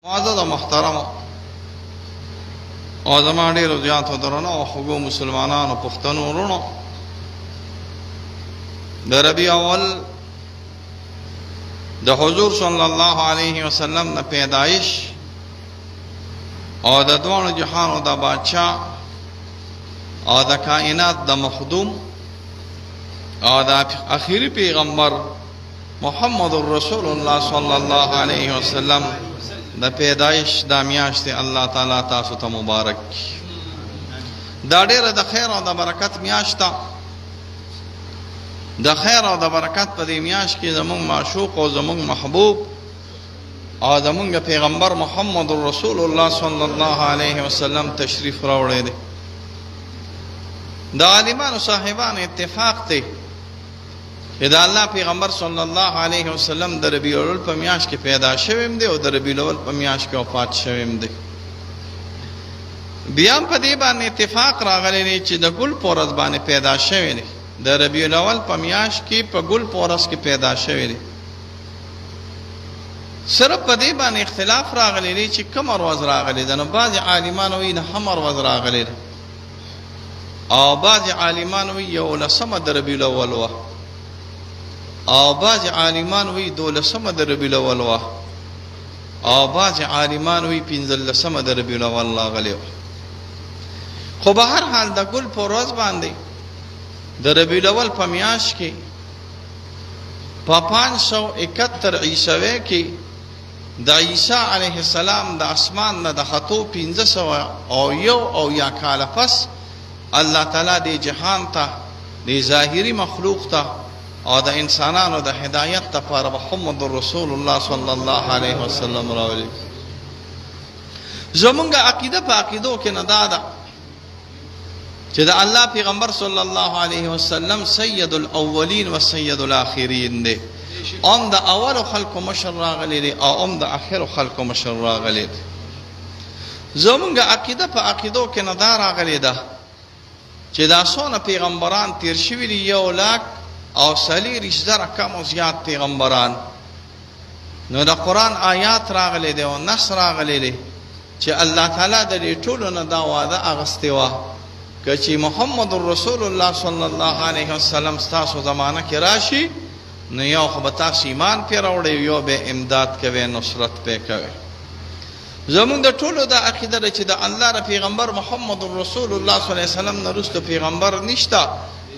معزز محترم او زما ډیرو زیاتو درنو او خوږو مسلمانانو پښتنو ورونو د ربیع اول د حضور صلی الله علیه وسلم د پیدایش او د دوه جهانو د بادشاہ او د کائنات د مخدوم او د اخیری پیغمبر محمد رسول الله صلی الله علیه وسلم د پیدایش د میاشت الله تعالی تاسو ته مبارک دا ډیره د خیر او د برکت میاشت د خیر او د برکت په دې میاشت کې زموږ معشوق او زموږ محبوب او زموږ پیغمبر محمد رسول الله صلی الله علیه وسلم تشریف راوړی دی د عالمانو صاحبانو اتفاق دی چې د الله پیغمبر صلی الله علیه وسلم د ربیع الاول په میاشت کې پیدا شویم دی او د ربیع الاول په میاشت کې وفات شویم دی. بیا په دې باندې اتفاق راغلی دی چې د ګل په ورځ باندې پیدا شوی دی. د ربیع الاول په میاشت کې په ګل په ورځ کې پیدا شوی دی. صرف په دې باندې اختلاف راغلی دی چې کوم ورځ راغلی ده. نو بعضې عالمان وایي د هم ورځ راغلی ده او بعضې عالمان وایي یولسمه د ربیع الاول وه او بعض عالمان وی 12 د ربیع الاول وه او بعض عالمان وی 15 د ربیع الاول راغلی. خو به هر حال د ګل په ورځ باندې د ربیع الاول په میاشت کې په 571 عیسوي کې د عیسی علیه السلام د اسمان نه د خطو 1501 کاله پس الله تعالی د جهان ته د ظاهري مخلوق ته او د انسانانو د هدایت لپاره محمد رسول الله صلی الله علیه وسلم راولي. زمونږ عقیده په عقیدو کې نه دا ده چې د الله پیغمبر صلی الله علیه وسلم سید الاولین و سید الاخرین دی. ام د اول خلکو مشر راغلی دی او ام د اخر خلکو مشر راغلی دی. زمونږ عقیده په عقیدو کې نه دا راغلی ده چې دا څونه پیغمبران تیر شوي دي 100,000 او 40,000 کم او زیات پیغمبران. نو د قرآن آیات راغلی دی او نص راغلی دی چې الله تعالی د دې ټولو نه دا وعده اغستې وه که چې محمد رسول الله صلی الله علیه وسلم ستاسو زمانه کې راشي نو یو خو به تاسو ایمان پرې راوړئ یو به امداد کوئ نصرت پرې کوئ. زمونږ د ټولو دا عقیده ده چې د الله د پیغمبر محمد رسول الله صلی الله علیه وسلم نه وروسته پیغمبر نشته.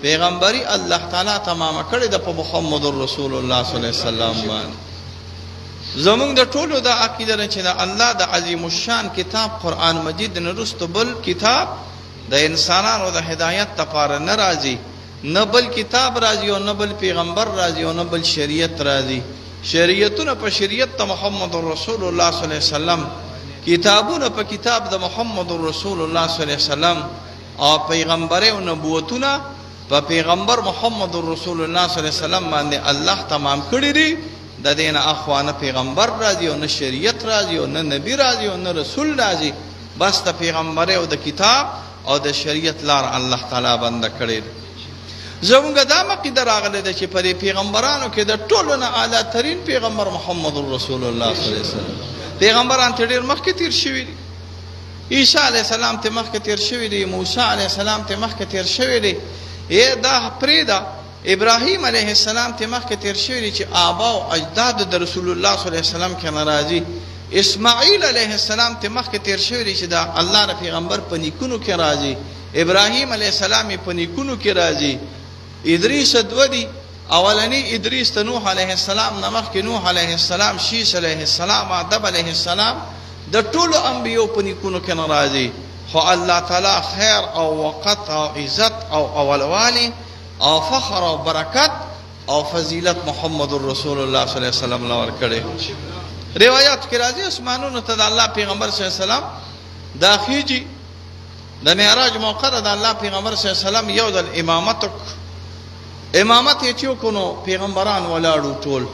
پیغمبري الله تعالی تمامه کړې ده په محمد رسول الله صلی الله علیه وسلم باندې. زمونږ د ټولو دا عقیده ده چې د الله د عظیم الشان کتاب قرآن مجید نه وروسته بل کتاب د انسانانو د هدایت لپاره نه راځي، نه بل کتاب راځي او نه بل پیغمبر راځي او نه بل شریعت راځي. شریعتونه په شریعت د محمد رسول الله صلی الله علیه وسلم، کتابونه په کتاب د محمد رسول الله صلی الله علیه وسلم او پیغمبري او نبوتونه په پیغمبر محمد رسول الله صلی الله علیه وسلم باندې الله تمام کړی دی. د دین اخوانه پیغمبر راځي او نه شریعت راځي او نه نبی راځي او نه رسول راځي، بس د پیغمبر او د کتاب او د شریعت لار الله تعالی بند کړی دی. زموږ دا عقیده راغلی ده چې په پیغمبرانو کې د ټولو نه اعلی ترین پیغمبر محمد رسول الله صلی الله علیه وسلم. پیغمبران ته ډېر مخکې تیر شوي دي. عیسی علیه السلام ته مخکې تیر شوي دي، موسی علیه السلام ته مخکې تیر شوي دي. دا پریدا ابراهیم علیه السلام ته مخکې تیر شوی دی چې آبا او اجداد د رسول الله صلی الله علیه وسلم کې ناراضي. اسماعیل علیه السلام ته مخکې تیر شوی دی چې دا الله د پیغمبر په نیکونو کې راځي. ابراهیم علیه السلام په نیکونو کې راځي. ادریس دودی اولنی ادریس ته نوح علیه السلام نه مخکې نوح علیه السلام، شیس علیه السلام، آدم علیه السلام د ټولو انبیو په نیکونو کې ناراضي. خو الله تعالی خیر او وقت او عزت او اولوالی او فخر او برکت او فضیلت محمد رسول الله صلی الله علیه وسلم لور کړي. روایت کې راځي اسمانونو ته د الله پیغمبر صلی الله علیه وسلم دا خيجي د معراج موقع د الله پیغمبر صلی الله علیه وسلم یو د امامت یې چې کو پیغمبران ولاړو ټول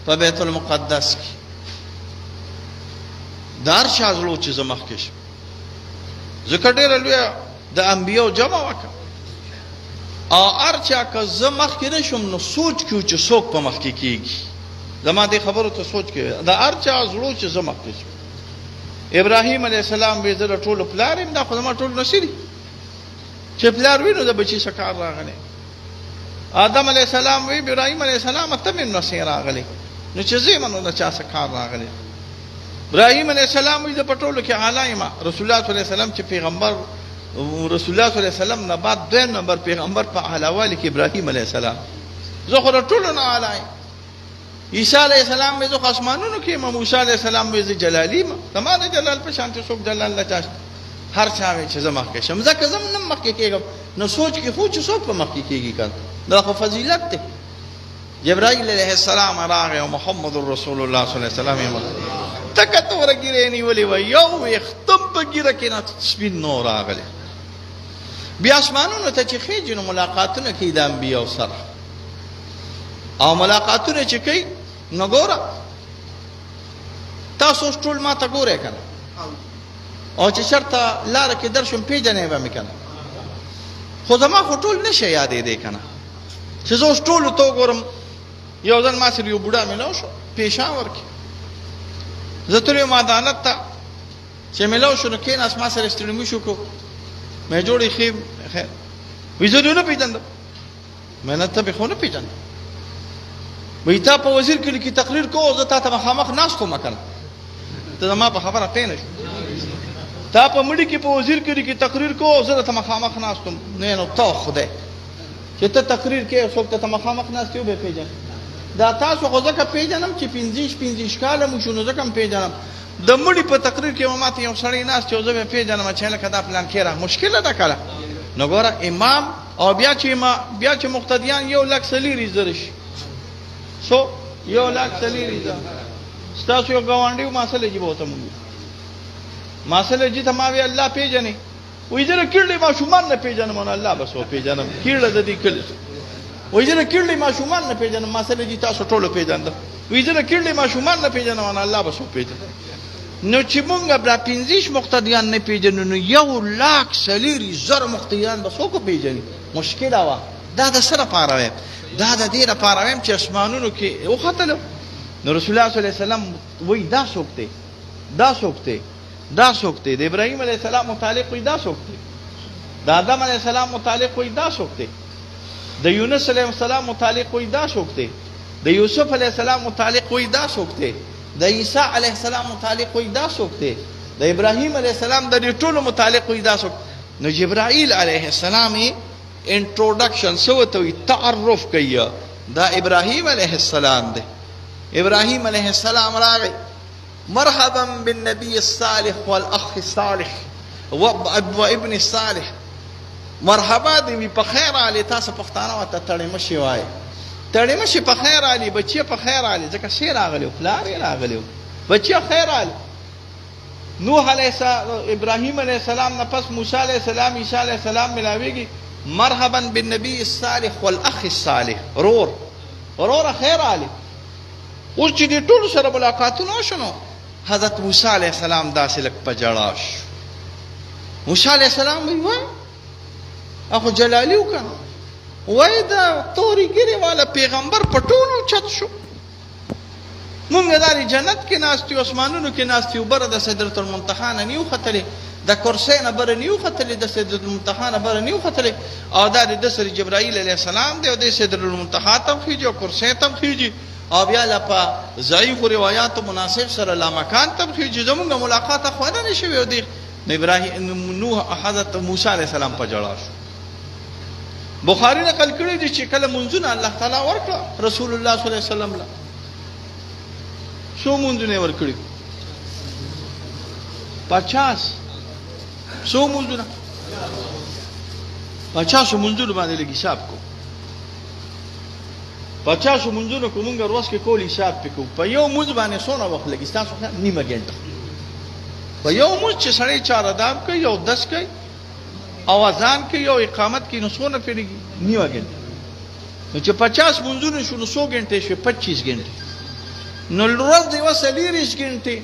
په بیت المقدس کې دار شازلو چې زمخ کې ذکر ډېر لوی د انبیو جمع وکړه او ارچا که زه مخکې نه شم نو سوچ کیو چې څوک په مخکې کېږي. زما دې خبرو ته سوچ کې د ارچا زړو چې زه مخکې شم ابراهیم علیه السلام وی زه ټولو پلار یم، دا خو زما ټول نصي دي چې پلار وي نو د بچي څه کار راغلی. آدم علیه السلام وی ابراهیم علیه السلام ته مې نصي راغلی نو چې زه منو د چا څه کار راغلی. ابراهیم علیه السلام وی زه په ټولو کې اعلی یم. رسول الله صلی الله علیه وسلم چې پیغمبر رسول الله صلی الله علیه وسلم نه بعد دویم نمبر پیغمبر په اعلی والی کې ابراهیم علیه السلام، زه خو د ټولو نه اعلی یم. عیسی علیه السلام وی زه خو اسمانونو کې یم. موسی علیه السلام وی زه جلالی یم. زما د جلال په شان څوک جلال نه چاشت. هر چا وی چې زه مخکې شم، ځکه زه نه مخکې کېږم نو سوچ کې خو چې څوک په مخکې کېږي کنه، دا خو فضیلت دی. جبرائیل علیه السلام راغی او محمد رسول الله صلی الله علیه وسلم یې تکه توره ګیرې نیولې وه، یو ویښتم په ګیره کې نه سپین نور راغلی. بیا اسمانونو ته چې خیږي نو ملاقاتونه کوي د انبیاو سره، او ملاقاتونه چې کوي نو ګوره تاسو اوس ټول ما ته ګورئ که نه، او چې چېرته لاره کې در شم پېژنئ به مې که نه، خو زما خو ټول نه شی یادېدی که نه چې زه اوس ټولو ته وګورم. یو ځل ما سره یو بوډا میلاو شو پېښور کې، زه تللی یم عدالت ته، چې میلاو شو نو کېناست ما سره ستړي مشو کو، مې جوړې ښې خیر وایي زه دې ونه پېژندم. مې نه ته مې خو نه پېژندم. وایي تا په وزیر کلي کې تقریر کوو، زه تا ته مخامخ ناست وم که نه، ته زما په خبره پوه نه شو. تا په مړي کې په وزیر کلي کې تقریر کوو، زه درته مخامخ ناست وم. نه نو ته خدای چې ته تقریر کوې څوک ته مخامخ ناست یو به یې پېژنې. دا تاسو خو ځکه پېژنم چې 15 کاله مو شو نو ځکه م پېژنم. د مړي په تقریر کې ما ته یو سړی ناست یو زه به یې پېژنم چې لکه دا پلان کې را مشکله ده که نه. نو ګوره امام او بیا چې مقتدیان 1,40,000 شي، څو 1,40,000. ستاسو یو ګاونډي و ماسله جي به ورته مونږ ماسله جي ته ما وی الله پېژنې، وایي زه د کیڼلې ماشومان نه پېژنم نو الله بس وپېژنم. کیڼله د دې کلي وایي زه د کیڼلې ماشومان نه پېژنم، ماسله جي تاسو ټولو پېژندم. وایي زه د کیڼلې ماشومان نه پېژنم نو الله بس وپېژنم. نو چې مونږ بیا 15 مقتدیان نه پېژنو نو 1,40,000 مقتدیان به څوک پېژني؟ مشکله وه. دا د څه لپاره ویم؟ دا د دې لپاره ویم چې اسمانونو کې وختلو نو رسول الله صلی الله علیه وسلم وایي دا څوک دی، دا څوک دی، دا څوک دی. د ابراهیم علیه السلام متعلق وایي دا څوک دی، د آدم علیه السلام متعلق وایي دا څوک دی، د یونس علیه السلام متعلق وایي دا څوک دی، د یوسف علیه السلام متعلق وایي دا څوک دی، د عیسی علیه السلام متعلق وایي دا څوک دی، د ابراهیم علیه السلام د دې ټولو متعلق وایي دا څوک. نو جبرائیل علیه السلام یې انټروډکشن څه ورته وایي؟ تعرف کوي. دا ابراهیم علیه السلام دی. ابراهیم علیه السلام راغی، مرحبا بالنبي الصالح والاخ الصالح وابن الصالح. مرحبا دی په خیر علی. تاسو پښتانه ورته تړې مشي وایي، تړې مشي په خیر علی، بچی په خیر علی، ځکه شی راغلی و پلار یې راغلی و، بچی خیر علی. نوح علیه السلام ابراهیم علیه السلام نه پس موسی علیه السلام عیسی علیه السلام ملاویږي. مرحبا بالنبي الصالح والاخ الصالح، ورور خیر علی. اوس چې دې ټولو سره ملاقاتونه وشو حضرت موسی علیه السلام داسې لږ په ژړا شو. موسی علیه السلام وایي وای اخو جلالي وکړه، وایي دا تورې ګیرې والا پیغمبر په ټولو چت شو. مونږ دا جنت کې ناست یو، اسمانونو کې ناست یو، بره د سدرة المنتهی نه نیو ختلې، د کرسۍ نه بره نیو ختلې، د سدرة المنتهی نه بره نیو ختلې. او دا د سره جبرائیل علیه السلام دی او د سدرة المنتهی ته خېږي او کرسۍ ته خېږي، او بیا لا په ضعیفو روایاتو مناسب سره لامکان ته خېږي. زمونږ ملاقات خو نه شوی او دی ابراهیم نوح حضرت موسی علیه السلام په ژړا شو. بخاری نقل کړی دی چې کله منځونه الله تعالی ورکړه رسول الله صلی الله علیه وسلم له، څو منځونه ورکړي؟ 50. څو منځونه؟ 50 منځونه باندې لږ حساب کو. 50 منځونه کو مونږ ورځ کې کول حساب پکو. په یو منځ باندې څونه وخت لګي؟ تاسو نیمه ګنټه. په یو منځ چې سړی چار اداب کوي یو 10 کوي او اذان کوي یو اقامت کوي نو څونه پیږي؟ نیمه ګنټه. نو چې 50 منځونه شو نو 100 ګنټه شو 25 ګنټه. نو ورځ دی وسه 30 ګنټه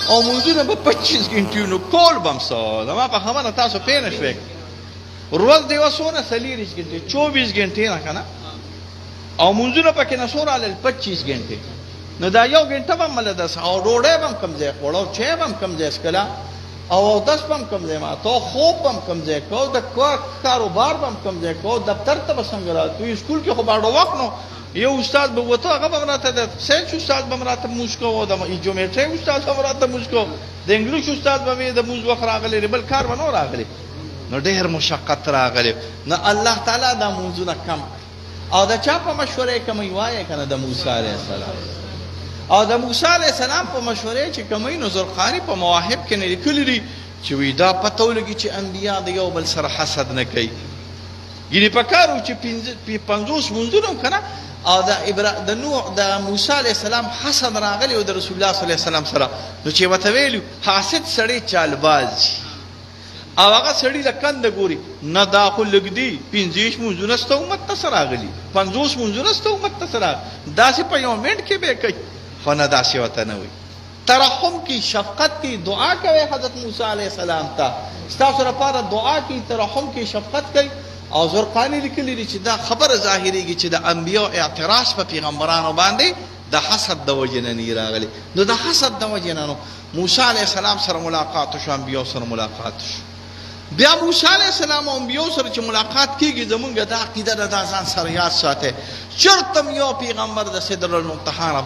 او منځونه به 25 ګنټه نو کول بم سو. دا ما په خبره تاسو پېښ نه شوي. ورځ دی وسونه 30 ګنټه 24 ګنټه نه کنه، او منځونه پکې نه سور علل 25 ګنټه. نو دا یو غنټه به مله داس او ډوډۍ به هم کم ځای خوړو چای به هم کم ځای څکله او اودس به هم کم ځای ماتو خوب به هم کم ځای کو د کاروبار به هم کم ځای کو دفتر ته به څنګه راتلو سکول کې خو باډو وخت نو یو استاد به وته هغه به راته د ساینس استاد به راته موږ کو د جیومټري استاد به راته موږ کو د انګلیش استاد به د موږ وخت راغلی بل کار به نو راغلی نو ډېر مشقت راغلی نو الله تعالی دا موضوعونه کم او د چا په مشورې کوي وایي کنه د موسی علیه السلام او د موسی علیه السلام په مشورې چې کوي نو زرقانی په مواهب کې لیکلي دي چې وی دا پته ولګي چې انبیا د یو بل سره حسد نه کوي یعنی په کارو چې 50 منځونه کنه او د نوح د موسی علیه السلام حسد راغلی او د رسول الله صلی الله علیه وسلم سره نو چې وته ویلو حاسد سړی چالباز او هغه سړی لکند ګوري نه داخل لګدي 50 منځونه ست امت ته سره راغلی 50 منځونه ست امت ته سره داسې په یو منټ کې به کوي خو نه داسې وته نه وي ترحم کی شفقت کی دعا کوي حضرت موسی علیه السلام ته ستاسو لپاره دعا کی ترحم کی شفقت کوي او زرقانی لیکلی دي چې دا خبره ظاهریږي چې د انبیاء اعتراض په پیغمبرانو باندې د حسد د وجې نه راغلی نو د حسد د وجې نه موسی علیه السلام سره ملاقات شو انبیاء سره ملاقات شو بیا موسی علیه السلام او انبیاء سره چې ملاقات کیږي زمونږ د عقیده د ځان سره یاد ساته چرته یو پیغمبر د سدر المنتهى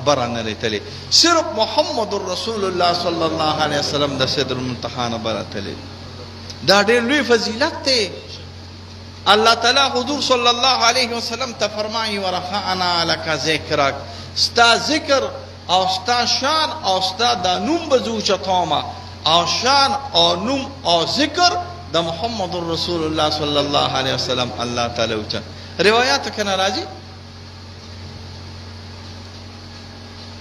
بار نه لري صرف محمد رسول الله صلی الله علیه وسلم د سدر المنتهى نه براتلی دا ډېر لوی فضیلت دی الله تعالی حضور صلی الله علیه وسلم ته فرمایي ورفعنا لك ذکرک ستا ذکر او ستا شان او ستا د نوم بزو چتوما او شان او نوم او ذکر د محمد رسول الله صلی الله علیه وسلم الله تعالی وچ روایت کنه راځي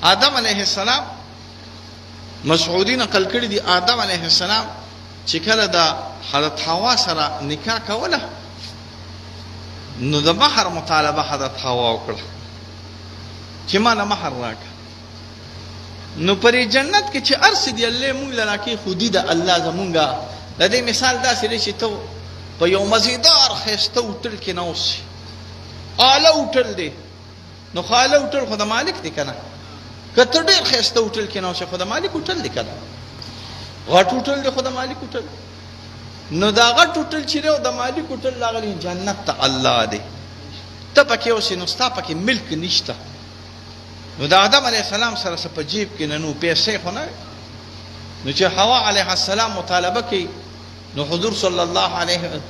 آدم علیه السلام مسعودی نقل کړی دی آدم علیه السلام چې کله د حضرت حوا سره نکاح کوله نو د مہر مطالبه حضرت حوا وکړه چې ما نه مہر راکړه نو پرې جنت کې چې ارس دی الله مونږ لکه خودي د الله زمونږه د دې مثال داسې دی چې ته په یو مزیدار خسته وټل کې نه اوسې اعلی وټل دی نو خاله وټل خو د مالک دی کنه کته ډېر خسته وټل کې نه اوسې خو د مالک وټل دی کنه غټ وټل دی خو د مالک وټل نو دا غټ وټل چې د مالک وټل لاغلی جنت ته الله دی ته پکې اوسې نو ستا پکې ملک نشته نو د آدم علیه السلام سره په جیب کې نو پیسې خو نه نو چې حوا علیه السلام مطالبه کوي نو حضور صلی الله علیه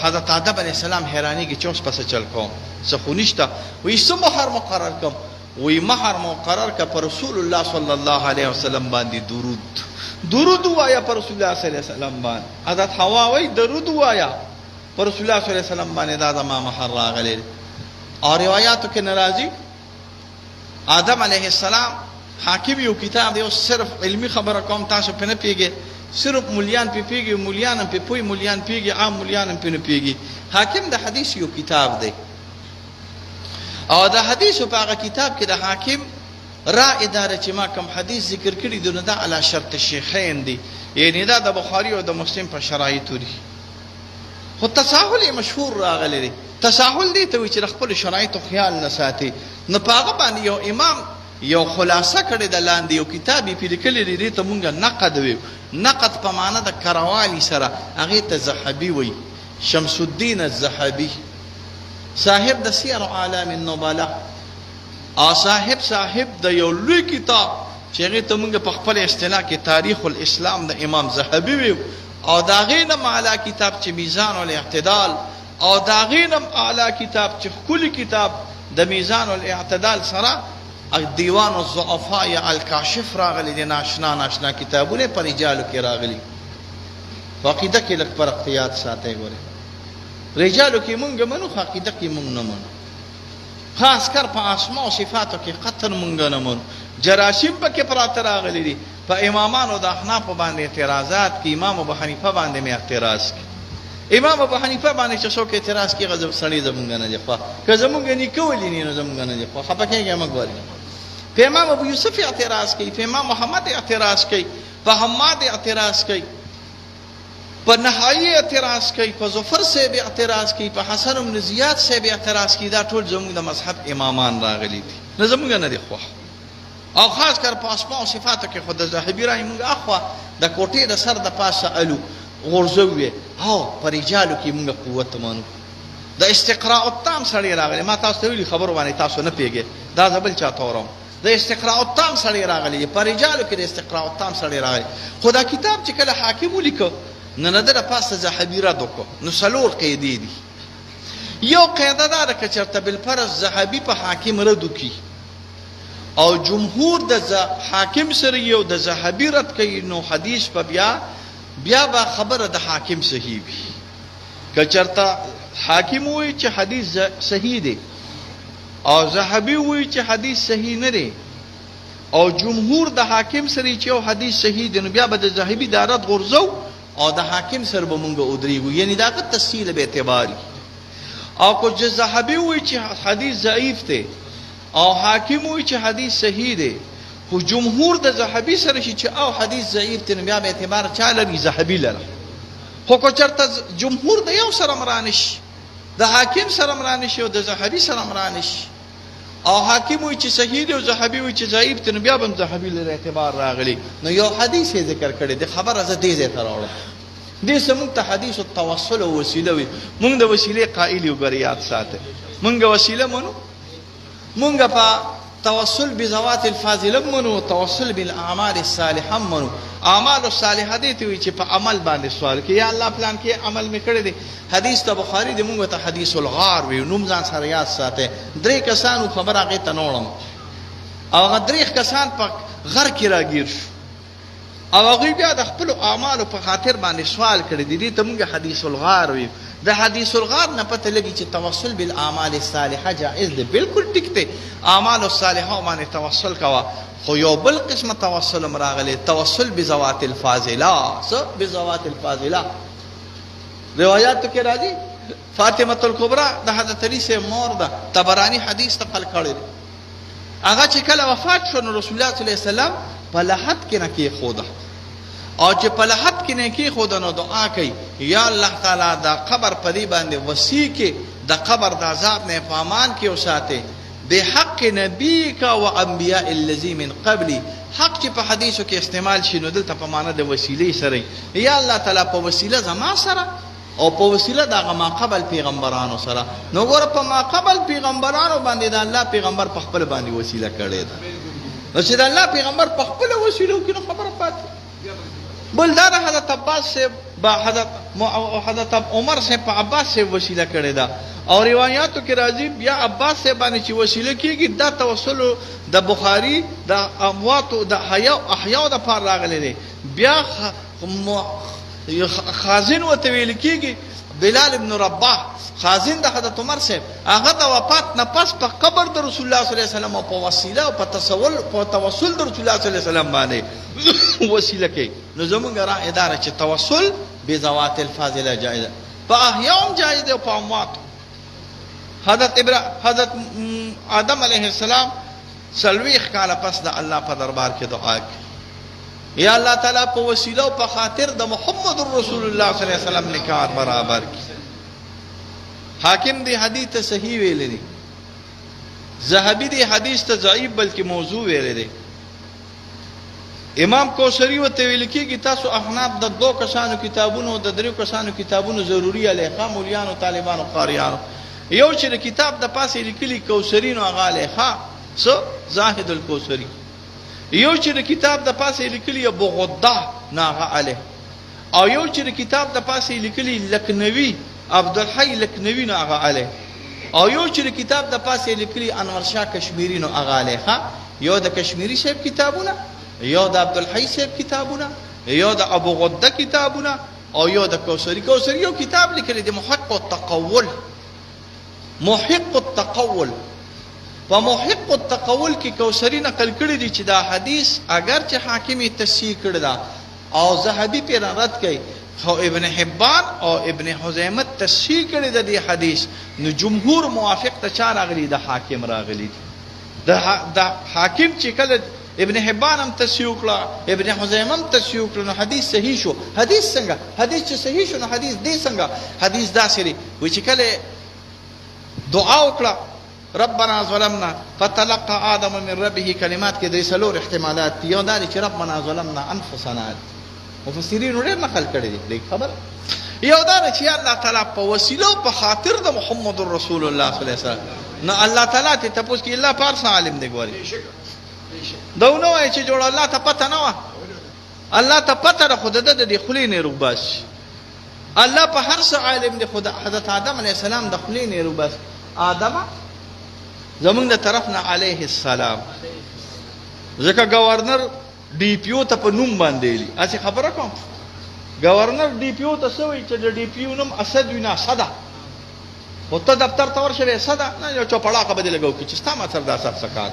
حضرت آدم علیه السلام حیرانی کې چوس پس چل کوم څه خو نشته وې څه مہر مقرر کوم وې مہر مقرر کا پر رسول الله صلی الله علیه وسلم باندې درود وایا پر رسول الله صلی الله علیه وسلم باندې حضرت حوا وې درود وایا پر رسول الله صلی الله علیه وسلم باندې دا ما مہر راغلی او روایتو کې ناراضي آدم علیه السلام حاکم یو کتاب دی صرف علمی خبره کوم تاسو په نه پیږي صرف مولیان په پیږي مولیان په پوی مولیان پیږي عام مولیان په نه پیږي حاکم د حدیث یو کتاب دی او د حدیث په هغه کتاب کې د حاکم را اداره چې ما کوم حدیث ذکر کړی دی نو دا علی شرط الشیخین دی یعنی دا د بخاری او د مسلم په شرایطو دی خو تساهل مشهور راغلی دی تساهل دی ته چې خپل شرایطو خیال نه ساتي نو پاغه باندې یو امام یو خلاصه کړی د لاندې یو کتابي په لیکلې دی ته مونږ نقد ویو نقد په معنا د کروالی سره هغه ته زهبي وی شمس الدین الزهبي صاحب د سیر اعلام النبلاء او صاحب د یو لوی کتاب چې هغه ته مونږ په خپل اصطلاح کې تاریخ الاسلام د امام زهبي ویو او دا غینم اعلی کتاب چې میزان الاعتدال او دا غینم اعلی کتاب چې کلی کتاب د میزان الاعتدال سره دیوان الضعفاء یا الکاشف راغلی دی ناشنا کتابونه پر رجالو کې راغلی عقیده کې لک پر اختیار ساتي ګوره رجالو کې مونږ منو عقیده کې مونږ نه منو خاص کر په اسماء او صفاتو کې قطر مونږ نه منو جراشم پکې پراته راغلی دي په امامانو د احناف باندې اعتراضات کې امام ابو حنیفه باندې مې اعتراض کی امام ابو حنیفه باندې چې څوک اعتراض کوي غضب سړی زمونږ نه دی خو که زمونږ نه کولی نه زمونږ نه دی خو خپکهږي موږ وایو په امام ابو یوسف اعتراض کوي په امام محمد اعتراض کوي په حماد اعتراض کوي په نهایی اعتراض کوي په ظفر سے به اعتراض کوي په حسن بن زیاد سے به اعتراض کوي دا ټول زمونږ د مذهب امامان راغلي دي نه زمونږ نه دی خو او خاص کر په اسماء او صفاتو کې خود زاهبي راي موږ اخوا د کوټې د سر د پاسه الو غورځوي او پر رجالو کې موږ قوت مانو د استقراء التام سړی راغلی ما تاسو ته ویلي خبر باندې تاسو نه پیګه دا زبل چاته ورم د استقراء التام سړی راغلی پر رجالو کې د استقراء التام سړی راغلی خدا کتاب چې کله حاکم ولیکو نه د پاسه زاهبي را دوکو نو سلور قیدی دي یو قاعده دا ده چې چرته بل فرض زاهبي په حاکم ردو کی او جمهور د حاکم سره یو د زاهبي رد کوي نو حدیث په بیا با خبره د حاکم صحیح وي که چرته حاکم وایي چې حدیث صحیح دی او زاهبي وایي چې حدیث صحیح نه دی او جمهور د حاکم سره چې یو حدیث صحیح دی نو بیا به د زاهبي د رد غورځو او د حاکم سره به مونږ ودرېږو یعنی دا که تفصیل به اعتباري او که زاهبي وایي چې حدیث ضعیف دی او حاکم وایي چې حدیث صحیح دی خو جمهور د زاهبي سره شي چې او حدیث ضعیف دی نو بیا به اعتبار چا لري زاهبي لره خو که چېرته جمهور د یو سره مرانش د حاکم سره مرانش او د زاهبي سره مرانش او حاکم وایي چې صحیح دی او زاهبي وایي چې ضعیف دی نو بیا به زاهبي لره اعتبار راغلی نو یو حدیث یې ذکر کړی دی خبره زه دې ځای ته راوړم دې څه موږ ته حدیث التوسل او وسیله وي موږ د وسیلې قائل یو ګریات ساته موږ وسیله منو موږ په توسل بذوات الفاضله منو توسل بالاعمال الصالحه منو اعمال الصالحه دي ته چې په عمل باندې سوال کې یا الله پلان کې عمل می کړی دی حدیث ته بخاری دی موږ ته حدیث الغار وی نوم ځان سره یاد ساته درې کسانو خبر هغه ته نوړم او هغه درې کسان په غر کې راګیر شو او هغه بیا د خپل اعمال په خاطر باندې سوال کړی دی ته موږ حدیث الغار وی د حدیث الغار نه پته لګی چې توسل بالاعمال الصالحه جائز دی بالکل ټیک دی اعمال الصالحه باندې توسل کوا خو یو بل قسمه توسل مراغله توسل بذوات الفاضله بذوات الفاضله روایت کې راځي فاطمه الکبرى د حضرت علی سے مور ده طبرانی حدیث نقل کړی هغه چې کله وفات شو نو رسول الله صلی الله علیه وسلم په لحد کې نه کې خوده او چې په لحد کې نه کې خوده نو دعا کوي یا الله تعالی دا قبر په دې باندې وسی کې د قبر د عذاب نه پامان کې وساته بحق نبيك وانبياء الذي من قبلي حق چې په حدیثو کې استعمال شي نو دلته په معنا د وسیلې سره یا الله تعالی په وسیله زما سره او په وسیله د ما قبل پیغمبرانو سره نو ګوره په ما قبل پیغمبرانو باندې د الله پیغمبر په خپل باندې وسیله کړی ده نو چې د الله پیغمبر په خپل وسیله کې خبره پاتې بل دا حضرت عباس سے با حضرت عمر سے په عباس سے وسیله کړی ده او روایتو کې راځي بیا عباس سے باندې چې وسیله کېږي دا توسل د بخاری د اموات د احیا د پار راغلی دی بیا خازن وته ویل کېږي بلال ابن رباح خازن د حضرت عمر سے هغه د وفات نه پس په قبر د رسول الله صلی الله علیه وسلم په وسیله او په توسل د رسول الله صلی الله علیه وسلم باندې وسیله کوي نو زمونږ را اداره چې توسل بذوات الفاضله جائز په احیاء جائز دی او په اموات حضرت آدم علیه السلام سلویخ کاله پس د الله په دربار کې دعا کوي یا الله تعالی په وسیله او په خاطر د محمد رسول الله صلی الله علیه وسلم نکاح برابر کی حاکم دی حدیث ته صحیح ویل دي زاهبی دی حدیث ته ضعیف بلکې موضوع ویل دي امام کوثری وته ویل کېږي تاسو احناف د دوه کسانو کتابونو د دریو کسانو کتابونو ضروری علیه مولیانو طالبانو قاریانو یو چې کتاب د پاسه لیکلي کوثری نو هغه علیه زاهد الکوثری یو چې کتاب د پاسه لیکلي ابو غده ناغه علیه او یو چې کتاب د پاسه لیکلي لکنوی عبدالحی لکنوی ناغه علیه او یو چې کتاب د پاسه لیکلي انور شاه کشمیری نو هغه علیه یو د کشمیری صاحب کتابونه یو د عبدالحی صاحب کتابونه یو د ابو غده کتابونه او یو د کوثری یو کتاب لیکلی د محق التقول په محق التقول کې کوثری نقل کړی دی چې دا حدیث اگر چې حاکم تصحیح کړی دا او زاهبی پر رد کړي خو ابن حبان او ابن حزیمه تصحیح کړی د دې حدیث نو جمهور موافق ته چا راغلی د حاکم راغلی د حاکم چې کله ابن حبان هم تصحیح کړه ابن حزیمه هم تصحیح کړه نو حدیث صحیح شو حدیث څنګه حدیث چې صحیح شو نو حدیث دې څنګه حدیث داسې وي چې کله دعا وکړه ربنا ظلمنا فتلقى آدم من ربه كلمات کې د څلور احتمالات دي. یو دا چې ربنا ظلمنا انفسنا، مفسرین ډېر نقل کړی دی خبر. یو دا چې الله تعالی په وسیله او په خاطر د محمد رسول الله صلی الله علیه وسلم نه الله تعالی ته تاسو کې الله پارس عالم دی. ګوري دا نو وایي چې جوړ الله ته پته نه و، الله ته پته خود د خلی نه روباس. الله په هر څه عالم دی. خدا حضرت آدم علیه السلام د خلی نه روباس. آدم زمونږ د طرف نه علیه السلام، ځکه گورنر ډي پی او ته په نوم باندې لري. اسی خبره کوم گورنر ډي پی او ته سوي چې د ډي پی او نوم اسد وینا صدا او ته دفتر ته ورشه صدا نه یو چپړه بدل لګو چې ستا ما سره د اسد سکار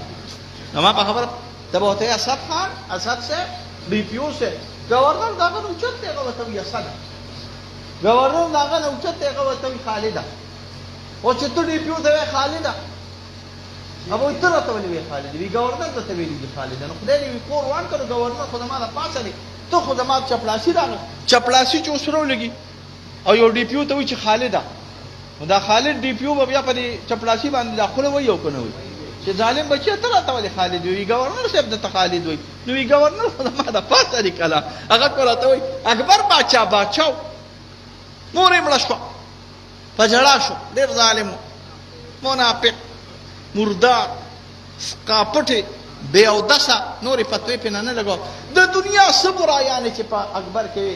نو ما په خبره ته به ته اسد خان اسد سے ډي پی او سے گورنر داغه نو چته هغه ته وي اسد، گورنر داغه نو چته هغه ته وي خالد، او چې ته ډي پی او ته خالد ابو تر ته ولي خالد وی گورنر ته وی دي خالد نو خدای دې کور وان کړو گورنر خو ما لا پاسه دي ته خو ما چپلاسی راغله چپلاسی چې وسرو لګي او یو ډي پی او ته وی چې خالد دا خالد ډي پی او بیا په دې چپلاسی باندې داخله وي او کنه وي چې ظالم بچی تر ته ولي خالد وی گورنر صاحب د خالد وی نو وی گورنر خو ما دا پاسه دي کلا هغه کوله وی اکبر بادشاہ مورې مړ شو پجړا شو ډیر ظالم منافق مردار سقاپټه بے او دسا نورې فتوی په نه لګو د دنیا صبر یعنی چې په اکبر کې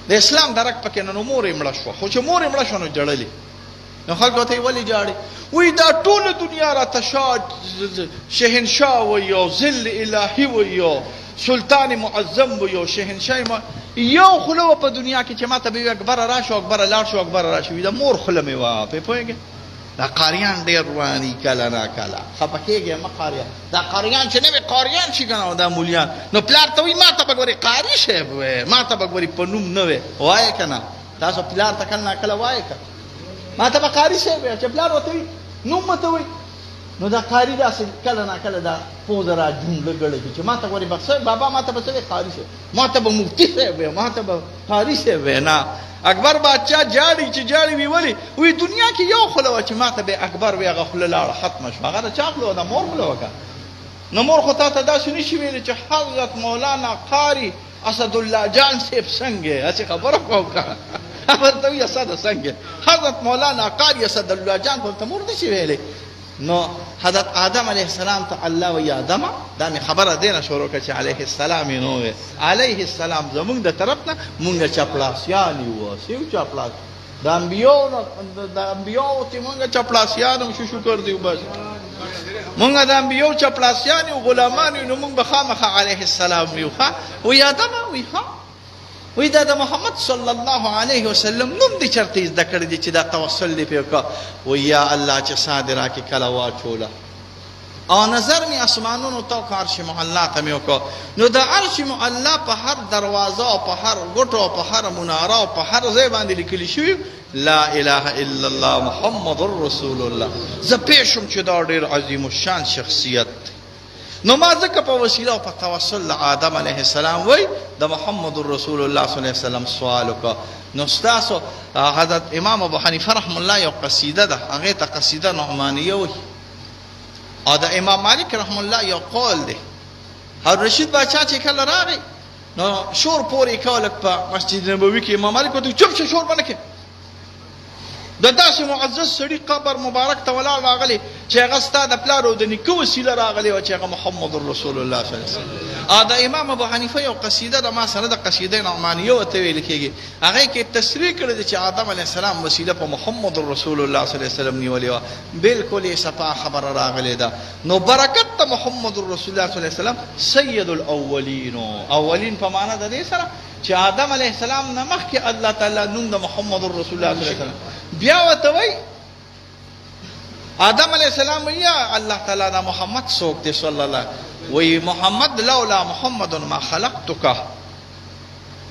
د اسلام درک پکې نو مورې مړ شو. خو چې مورې مړ شو نو جړلې نو خلکو ته ولی جاړي وی دا ټول دنیا را تشاج شهنشاه و یو ذل الهی و یو سلطان معظم و یو شهنشاه یو خلو په دنیا کې چې ماته به اکبر راشو اکبر لاړ شو اکبر راشو دا مور خله می وا په پوهیږي دا قاریان ډیر رواني کله نه کله خپکیږي ما قاریان دا قاریان چې نه وي قاریان شي کنه دا مولیان نو پلار ته وي ماته بګوري قاری شه وي ماته بګوري په نوم نه وي وای کنه تاسو پلار ته کله کله وای کنه ماته به قاری شه وي چې پلار وته وي نوم مته وي نو دا قاری داسې کله نه کله دا پوز را جمله ګړي چې ماته ګوري بخښه بابا ماته به څه قاری شه ماته به مفتی شه وي ماته به قاری شه وي نه اکبر بادشاہ جاړي چې جاړي وی ولی وی دنیا کې یو خلو چې ماته به اکبر وی غفله لاړه ختم شو هغه چا خلو دا مور خلو وکړه نو مور خو ته دا شنو شي ویل چې حضرت مولانا قاری اسد الله جان سیف څنګه اسی خبره کوکا خبر ته یې اسد څنګه حضرت مولانا قاری اسد الله جان ته مور دي شي ویلې نو حضرت آدم علیه السلام ته الله و یا آدم دا می خبره دینه شروع کړه چې علیه السلام نو علیه السلام زمونږ د طرف نه مونږ چپلاسیانی و سیو چپلاس د انبیو ته مونږ چپلاسیانو شو کړ دیو بس مونږ د انبیو چپلاسیانی او غلامان نو مونږ بخامخه علیه السلام یو ها و یا آدم وی ها وی دا د محمد صلی الله علیه وسلم نوم دي چرته د کړی دي چې دا توسل دی په کا و یا الله چې صادرا کې کلا واچولا او نظر می اسمانونو تو عرش معلا ته میو کو نو د عرش معلا په هر دروازه او په هر ګټو او په هر مناره او په هر ځای باندې لیکل شوی لا اله الا الله محمد رسول الله ز پېښم چې دا ډیر عظیم الشان شخصیت نو ما ځکه په وسیله او په توسل آدم علیه السلام وای د محمد رسول الله صلی الله علیه وسلم سوال وکړه نو تاسو حضرت امام ابو حنیفه رحم الله یو قصیده ده هغه ته قصیده نعمانیه وای او د امام مالک رحم الله یو قول دی هر رشید بادشاہ چې کله راغی نو شور پورې کولک په مسجد نبوي کې امام مالک ته چوپ شه شور باندې کې د داسې معزز سړي قبر مبارک ته ولاړ راغلی چې هغه ستا د پلار او د نیکه وسیله راغلی او چې هغه محمد رسول الله صلی الله علیه وسلم د امام ابو حنیفه یو قصیده د ما سره د قصیده نعمانیه ورته ویل کېږي هغه کې تصریح کړی دی چې آدم علیه السلام وسیله په محمد رسول الله صلی الله علیه وسلم نیولې وه بالکل یې صفا خبره راغلی ده نو برکت ته محمد رسول الله صلی الله علیه وسلم سید الاولین اولین په معنا د دې سره چې آدم علیه السلام نه مخکې الله تعالی نوم د محمد رسول الله صلی الله علیه وسلم بیا وته وای آدم علیہ السلام یا الله تعالی دا محمد څوک دی صلی الله وی محمد لولا محمد ما خلقتک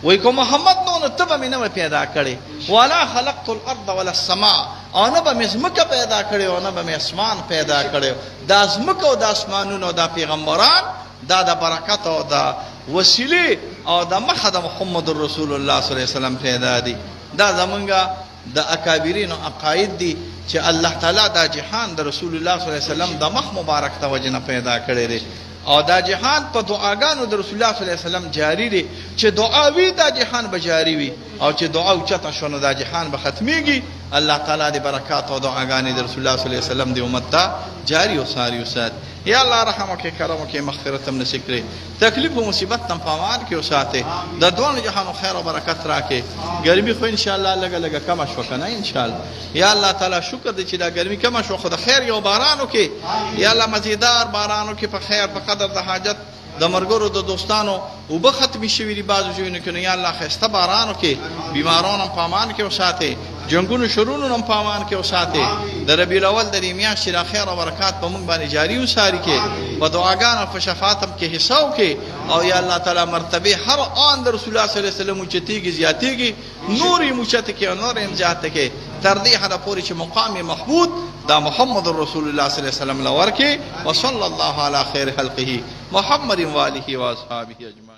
وی کو محمد نو ته به نه پیدا کړي ولا خلقت الارض ولا السماء او نه به زمکه پیدا کړي او نه به اسمان پیدا کړي دا زمکه او د اسمانونو دا پیغمبران دا د برکت او دا وسیله او د مخه د محمد رسول الله صلی الله علیه وسلم پیدا دي دا زمونږه د اکابرین عقاید دي چې الله تعالی دا جهان د رسول الله صلی الله علیه وسلم د مخ مبارک ته وجنه پیدا کړی دی او دا جهان په دعاګانو د رسول الله صلی الله علیه وسلم جاری دی چې دعا وی دا جهان به جاری وي او چې دعا اوچته شونه دا جهان به ختميږي الله تعالی دې برکات او دعاګانې د رسول الله صلی الله علیه وسلم دی امت ته جاری او ساری وسات یا الله رحم وکړي کرم وکړي مغفرت هم نصیب کړي تکلیف او مصیبت تم پامان کې وساته د دوه جهان خیر او برکت راکړي ګرمي خو ان شاء الله لګه کم شو کنه ان شاء الله یا الله تعالی شکر دې چې دا ګرمي کم شو خو د خیر یو بارانو کې یا الله مزیدار بارانو کې په خیر په قدر د حاجت د مرګورو د دوستانو او به ختمي شوی دی بازو ژوند کې یا الله خسته بارانو کې بیمارانو پامان کې وساته جنگونو شرونو هم پامان کې وساته د ربیع الاول د میاشتې را خیر او برکات په موږ باندې جاری وساري کې په دعاګانو په شفاعت هم کې حساب کې او یا الله تعالی مرتبه هر آن د رسول الله صلی الله علیه وسلم چتیږي زیاتېږي نوري مچته کې او نور هم زیاته کې تر دې حدا پورې چې مقام محمود دا محمد رسول الله صلی الله علیه وسلم لور کې وصلی الله علی خیر خلقه محمد و آله و اصحابہ اجمعین.